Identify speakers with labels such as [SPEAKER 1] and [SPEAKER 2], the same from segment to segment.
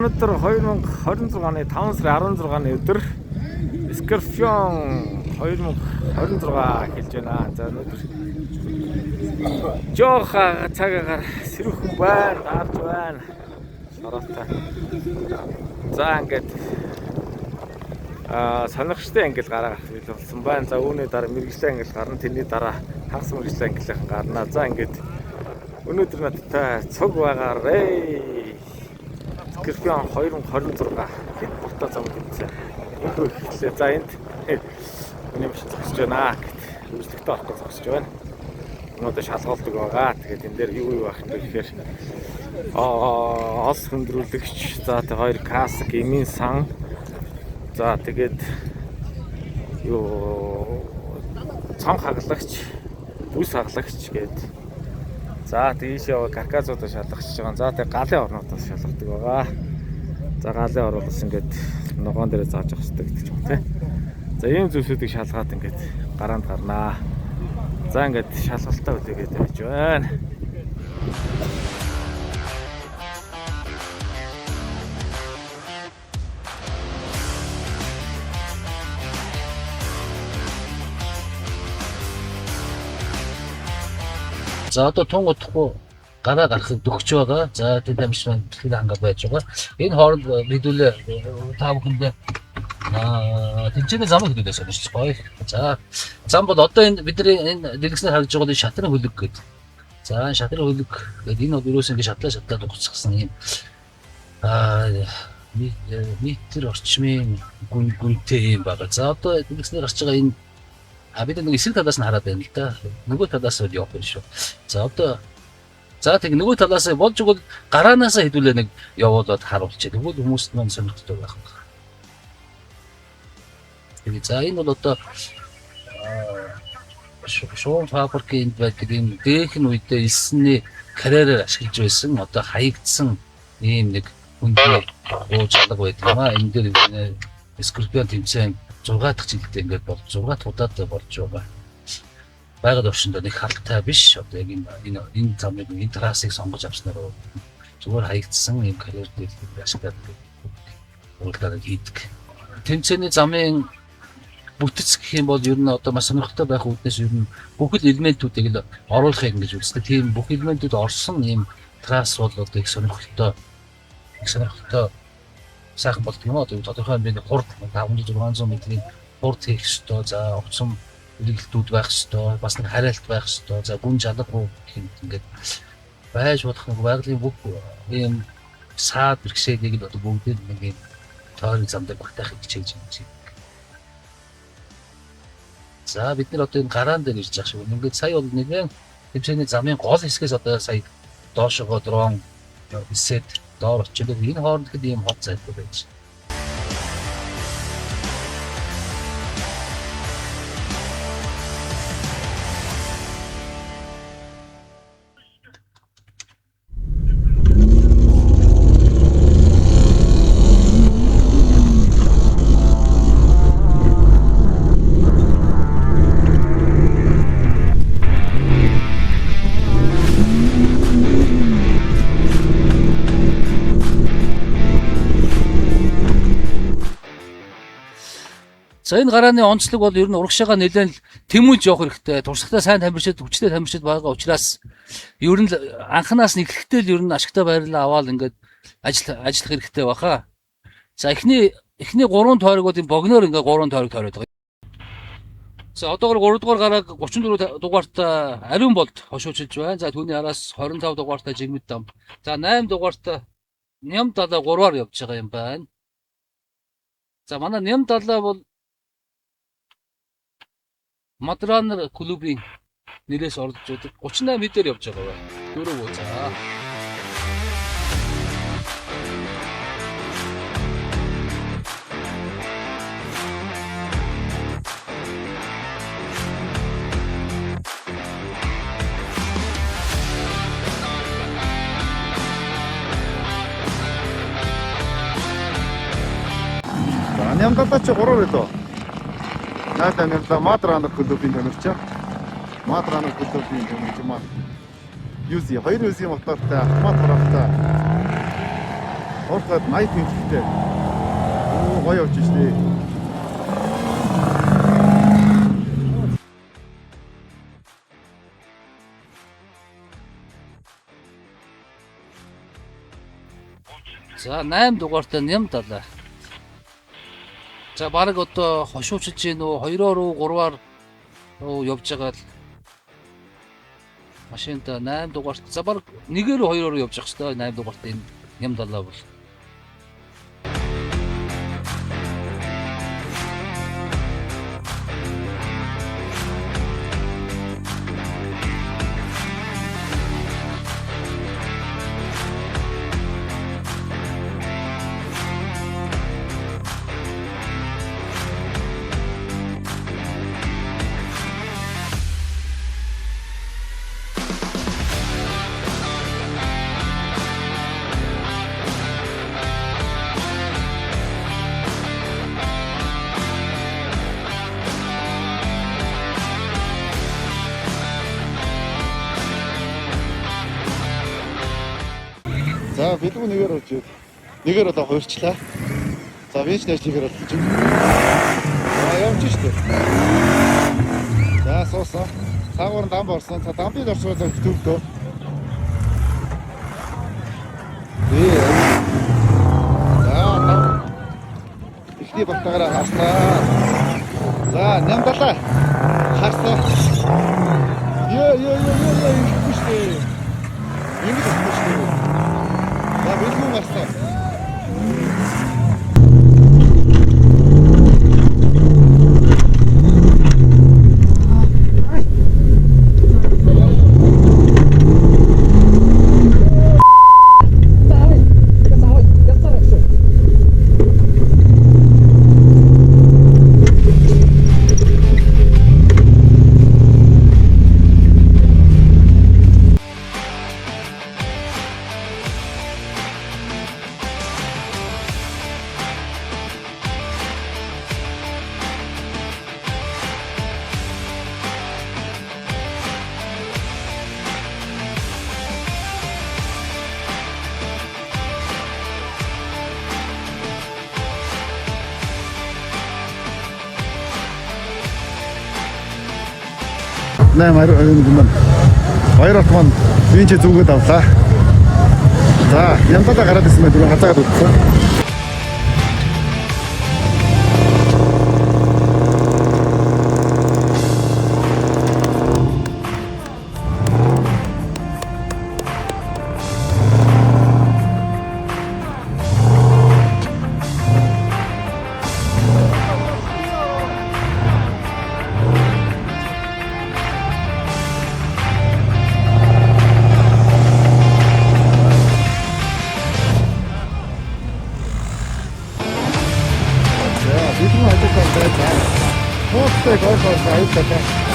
[SPEAKER 1] өнөөдөр 2026 оны 5 сарын 16-ны өдөр Scorpion 2026 хэлж байна. За өнөөдөр жооха цагаагаар сэрүүхэн байна, даарж байна. Шороотой. За ингээд сонирхолтой ангил гараа гарах бий болсон байна. За үүний дараа мэрэгжлийн ангил гарна, тэрний дараа хагас мэрэгжлийн ангилын гарна. За ингээд өнөөдөр надтай цуг байгаарэ. Scorpion 2026 хэд буртаа зам гэсэн. Өнөөдөр ихлээ. За энд миний биш зогсож байна гэт. Үйлчлэгтэй орох гэж зогсож байна. Өнөөдөр шалгуулдаг байгаа. Тэгээд энэ дээр юу байх юм бэ гэхээр ос хөндрүүлэгч, за тэг хоёр каск, эмийн сан. За тэгээд юу цам хагалагч, бүс хагалагч гээд. За тийш яваа карказуудаа шалгахж байгаа. За тэг галын орнуудаас шалгадаг байгаа. За галын ор бол ингээд ногоон дээрээ зааж авах хэрэгтэй гэдэг юм тий. За ийм зүйлсүүдийг шалгаад ингээд гараанд гарнаа. За ингээд шалгалтаа үлээгээд байж байна.
[SPEAKER 2] За одоо тун удахгүй гараа гарахыг дөгч байгаа. За тэд амжсан бэлтгэл хангаа байж байгаа. Энэ хооронд мэдүүлээ та бүхэндээ тэнцэнэ замыг хөдөлгөөс сонирч гоё. За зам бол одоо энэ бидний энэ дэлгэснээр харж байгаа энэ шатрын хөлөг гэдэг. За шатрын хөлөг гэдэг энэ бол юусэн ингэ шатлаа дугцсан юм. Метр орчмын гүнтэй юм байна. За одоо дэлгэснээр гарч байгаа энэ бид нэг эсрэг талаас нь хараад байна л да. Нөгөө талаас нь явах юм шүү. За одоо тэг нөгөө талаас нь болж игэл гараанаасаа хэдүүлээ нэг явуулаад харуулчих. Тэгвэл хүмүүст маань сонирхолтой байх. Тэгээд за энэ бол одоо шоу фабрикийн байдаг юм дээх нь үедээ элсний карьераар ашиглаж байсан одоо хаягдсан ийм нэг хүнтэй ууж алга байдаг юм аа. Энэ дээр Scorpion тэмцээн 6 дахь жилдээ ингээд бол 6 дахь удаад болж байгаа. Байгаль орчинд нэг халттай биш. Одоо яг энэ замыг энэ трассыг сонгож авснаар зүгээр хаягдсан юм карьер дээр ашиглаад уулзаад хийдэг. Тэмцээний замын бүтц гэх юм бол ер нь одоо маш сонирхолтой байх үүднээс ер нь бүх элементүүдийг л оруулахыг ингэж үздэг. Тийм бүх элементүүд орсон юм трасс бол одоо их сонирхолтой сайхан болдог юм аа. Одоо тодорхой хэмжээний хурд 500-600 метрийн хурд хийх ёстой. За огцом үргэлжлэлтүүд байх ёстой. Бас нэг хариалт байх ёстой. За гүн жалга руу ингээд байж болох нэг байгалийн бүх ийм саад бэрхшээлийг л одоо бүгдийг нэг ийм тойрог замд багтаахыг хичээж байна. За бид нар одоо энэ гараан дээр ирж байгаа шүү. Ингээд сая бол нэгэн тэмцээний замын гол хэсгээс одоо сая доошогоо дрон эсэд доор очиж энэ хооронд хэд ийм хот зайтай байж. За энэ гарааны онцлог бол ер нь урагшаага нэлээд тэмүүлж явах хэрэгтэй. Туршлагатай сайн тамирчид, хүчтэй тамирчид байгаа учраас ер нь анханаас нь эхлэхдээ л ер нь ашигтай байрлал аваад ингээд ажиллах хэрэгтэй баха. За эхний 3 тойрогуудын богноор ингээд 3 тойрог тойроод байгаа. За одоогор 3 дугаар гарааг 34 дугаартай ариун болд хошуучилж байна. За түүний араас 25 дугаартай жигмэд дам. За 8 дугаартай Ням далаа 3-аар явж байгаа юм байна. За манай Ням далаа бол Мадранер клубын нэрээс орж байдаг 38 м явж байгаа бай. Дөрөв за.
[SPEAKER 3] Нямдалаа чи 3 байлоо. Надаа нямдалаа Мадранер клубын тамирчаа. Мадранер клубын тамирч маа. Юуси 2 юуси мотортой автомат гаргатай. Уурхад 80 тэмцэлтэй. Оо гоё явж штэ.
[SPEAKER 2] За 8 дугаартай Нямдалаа. За баг одоо хошуучж гин үү 2-оор уу 3-аар явж байгаа л машинта 8 дугаарт за баг 1-ээр 2-оор явж явах хэрэгтэй 8 дугаартай энэ Нямдалаа бол.
[SPEAKER 3] За бэлгүү нэгээр болж байна. Нэгээр одоо хуурчлаа. За винч нэж нэгээр болж байна. За явж штэ. За суусаа. Цаагуур дам борсон. За дампыг орсоо төвдөө. За ихний бактагаараа харснаа. За Нямдалаа харсаа. Ёо штэ. Ингэж штэ. За бэлгүү гарсан. Наймаар юм. Хоёр алт маань винч зүгээд авлаа. За Нямдалаа гараад ирсэн байх дөрөв хазаагаад утсан. Бэлгүү хажуудаа байж. Хоцтой гол аюултай.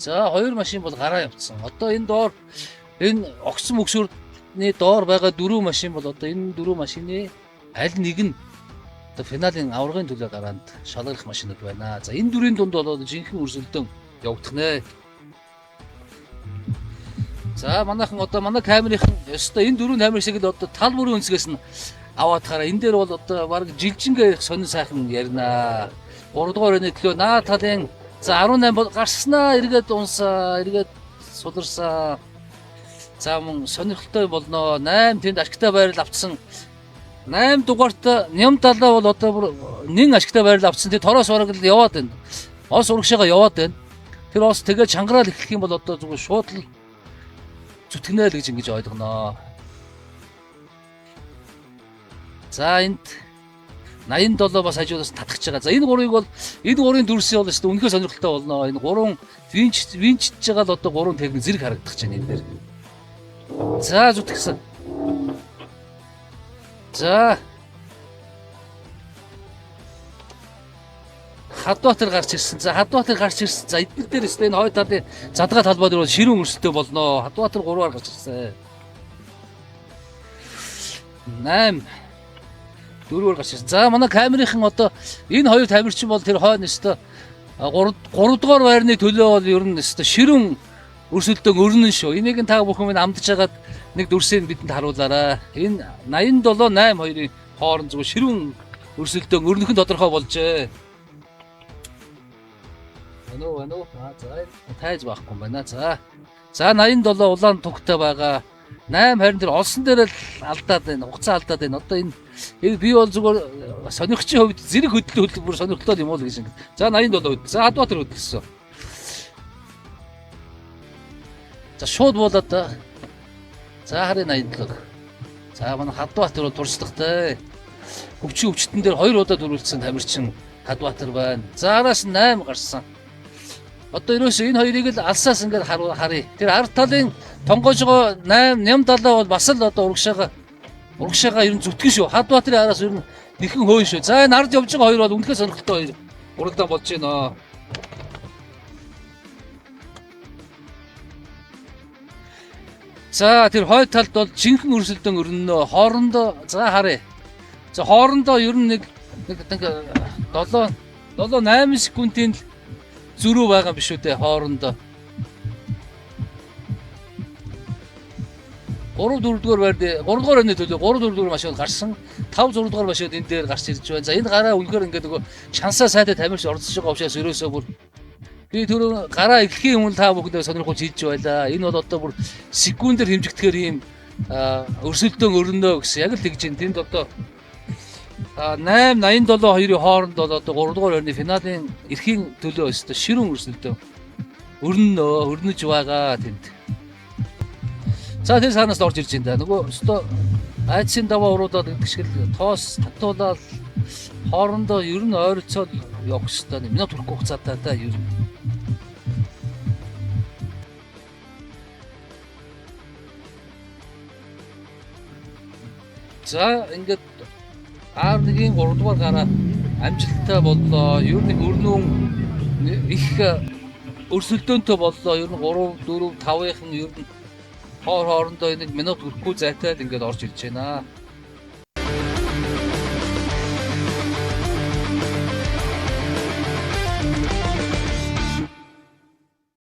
[SPEAKER 2] За хоёр машин бол гараа явцсан. Одоо энэ доор энэ огцон мөксөрний доор байгаа 4 машин бол одоо энэ 4 машины аль нэг нь одоо финалийн аваргын төлөө гараанд шалгах машинууд байна. За энэ дөрийн дунд бол жинхэнэ өрсөлдөөн явагдах нэ. За манайхан одоо манай камерын ёстой энэ 4 камер шиг л одоо тал бүрийн үнсгээс нь аваад хараа. Энэ дээр бол одоо баг жилжингээ сонин сайхан ярина. 3 дугаар өний төлөө наа талын за 18 гарснаа эргээд унсаа эргээд сударсаа. За мөн сонирхолтой болно. 8 тэнд ашигтай байрал авцсан. 8 дугаарт Нямдалаа бол одоо бүр нэн ашигтай байрал авцсан. Тэ тороос ураг л яваад байна. Ос урагшаага яваад байна. Тэр бас тэгээ чангараал эхлэх юм бол одоо зүгээр шууд л зүтгэнэ л гэж ингэж ойлгоно. За энд 87 бас хажуудаас татгаж байгаа. За энэ гурыг бол энэ гурын дүрсээ бол өстой үнэхээр сонирхолтой болно. Энэ гурван винчж байгаа л одоо гурван техник зэрэг харагдах чинь энэ дээр. За зүтгэсэн. За Хадбаатар гарч ирсэн. За Хадбаатар гарч ирсэн. За эдгээр дээр өстой энэ хойд талын задгаа талбай дээр бол ширүүн өрсөлтөө болно. Хадбаатар 3-аар гарч ирсэн. 8 4-өр гарч ирсэн. За манай камерынхан одоо энэ хоёр тамирчин бол тэр хойно өстой 3 дугаар байрны төлөө бол ер нь өстой ширүүн өрсөлдөөн өрнөн шүү. Энийг та бүхэн минь амдаж хагаад нэг дүрсийг бидэнд харуулаарай. Энэ 87 8 хоёрын хооронд зүгээр ширүүн өрсөлдөөн өрнөх нь тодорхой болжээ. Ano за тайз байхгүй байна. За 87 улаан тугтай байгаа. 8 харин тэр олсон дээр л алдаад байна. Хугацаа алдаад байна. Одоо энэ би бол зүгээр сонирхчийн хувьд зэрэг хөдөлгөөн сонирхлоо юм уу гэж ингэ. За 87 хөдөл. За Хадбаатар хөдөлсөн. За шууд болоод за харин 87. За манай Хадбаатар бол туршлагатай. Өвчтөн дээр 2 удаа дөрвөлдсөн тамирчин Хадбаатар байна. За араас 8 гарсан. Одоо ерөөсөө энэ хоёрыг л алсаас ингээд харъя. Тэр ард талын тонгоожгоо 870 бол бас л одоо урагшаага ер нь зүтгэн шүү. Хадбаатарын араас ер нь нэхэн хөөе шүү. За энэ ард явж байгаа хоёр бол үнэхээр сонирхолтой хоёр. Уралдаан болж байна. За тэр хойд талд бол жинхэнэ өрсөлдөөн өрнөнөө хоорондоо за харъя. За хоорондоо ер нь нэг 7 8 секундын зөрүү байгаа юм биш үү те хоорондоо. 3 4 дугаар байрны 3 дугаар байрны төлөө 3 4 дугаар машин гарсан. 5 6 дугаар машин энэ дээр гарч ирж байна. За энэ гараа үнэхээр ингээд нөгөө шансаа сайтай тамирч орцож байгаа учраас ерөөсөө бүр би түрүү гараа эхлэхийн өмнө та бүхэндээ сонирхож хэлж байлаа. Энэ бол одоо бүр секундээр хэмжигдэхээр ийм өрсөлдөөн өрнөө гэсэн яг л тэгж байна. Тэнд одоо 887 хоёрын хооронд бол одоо 3 дугаар байрны финалийн эрхийн төлөө өстой ширүүн өрсөлдөөн өрнөж байгаа тэнд. За тэр саанаас орж ирж байна. Нөгөө өстой айцын даваа уруудаад гэдэг шиг л тоос татуулаад хоорондоо ер нь ойролцоол явах ёстой. Минут хүрэхгүй хугацаатай та ер нь. За ингээд R1-ийн 3 дугаар гараа амжилттай боллоо. Ер нь өрнүүн их өрсөлдөөнтэй боллоо. Ер нь 3 4 5-ын ер нь хоорондоо нэг минут хүрэхгүй зайтай л ингээд орж ирж байна.